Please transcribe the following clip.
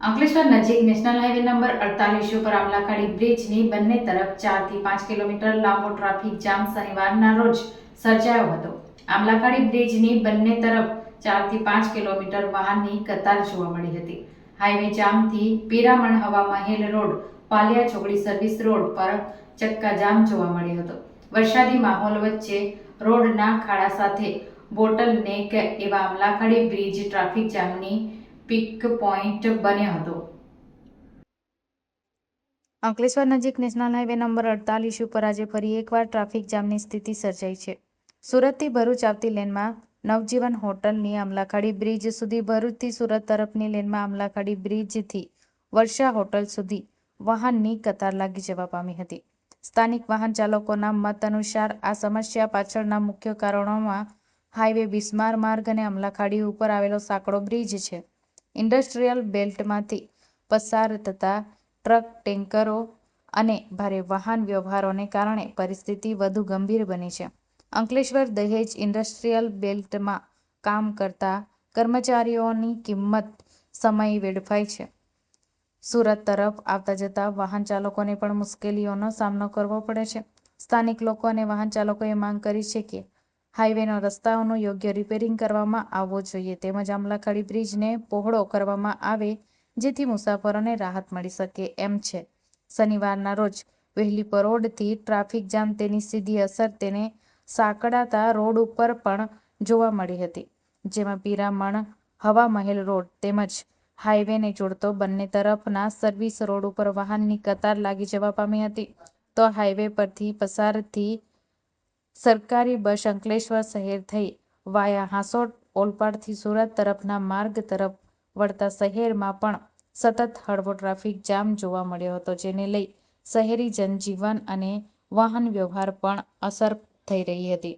અંકલેશ્વર નજીક national highway number 48 ઉપર આમલાખાડી બ્રિજની બંને તરફ 4 થી 5 કિલોમીટર લાંબો ટ્રાફિક જામ શનિવારના રોજ સર્જાયો હતો. આમલાખાડી બ્રિજની બંને તરફ 4 થી 5 કિલોમીટર વાહનની કતાર જોવા મળી હતી. હાઈવે જામથી પીરામણ હવા મહેલ રોડ, પાલિયા ચોકડી સર્વિસ રોડ પર ચક્કાજામ જોવા મળ્યો હતો. વરસાદી માહોલ વચ્ચે રોડના ખાડા સાથે બોટલનેક એવા આમલાખાડી બ્રિજ ટ્રાફિક જામની પીક પોઈન્ટ બન્યો હતો. અંકલેશ્વર નજીક નેશનલ હાઈવે નંબર 48 ઉપર આજે ફરી એકવાર ટ્રાફિક જામની સ્થિતિ સર્જાઈ છે. સુરતથી ભરૂચ આવતી લેનમાં નવજીવન હોટલની આમલાખાડી બ્રિજ સુધી, ભરૂચથી સુરત તરફની લેનમાં આમલાખાડી બ્રિજથી વર્ષા હોટલ સુધી વાહનની કતાર લાગી જવા પામી હતી. સ્થાનિક વાહન ચાલકોના મત અનુસાર આ સમસ્યા પાછળના મુખ્ય કારણોમાં હાઈવે, બિસ્માર માર્ગ અને આમલાખાડી ઉપર આવેલો સાંકડો બ્રિજ છે. ઇન્ડસ્ટ્રીયલ બેલ્ટમાંથી પસાર થતા ટ્રક, ટેન્કરો અને ભારે વાહન વ્યવહારોને કારણે પરિસ્થિતિ વધુ ગંભીર બની છે. અંકલેશ્વર દહેજ ઇન્ડસ્ટ્રીયલ બેલ્ટમાં કામ કરતા કર્મચારીઓની કિંમત સમય વેડફાય છે. સુરત તરફ આવતા જતા વાહન ચાલકોને પણ મુશ્કેલીઓનો સામનો કરવો પડે છે. સ્થાનિક લોકો અને વાહન ચાલકોએ માંગ કરી છે કે હાઈવેના રસ્તાઓનું યોગ્ય રિપેરિંગ કરવામાં આવવું જોઈએ, તેમજ આમલાખાડી બ્રિજને પહોળો કરવામાં આવે જેથી મુસાફરોને રાહત મળી શકે એમ છે. શનિવારના રોજ વહેલી પરોઢથી ટ્રાફિક જામ તેની સીધી અસર તેને સાંકળતા રોડ ઉપર પણ જોવા મળી હતી, જેમાં પીરામણ હવા મહેલ રોડ તેમજ હાઈવેને જોડતો બંને તરફના સર્વિસ રોડ ઉપર વાહનની કતાર લાગી જવા પામી હતી. તો હાઈવે પરથી પસારથી સરકારી બસ અંકલેશ્વર શહેર થઈ વાયા હાંસોટ, ઓલપાડથી સુરત તરફના માર્ગ તરફ વળતા શહેરમાં પણ સતત હળવો ટ્રાફિક જામ જોવા મળ્યો હતો, જેને લઈ શહેરી જનજીવન અને વાહન વ્યવહાર પણ અસર થઈ રહી હતી.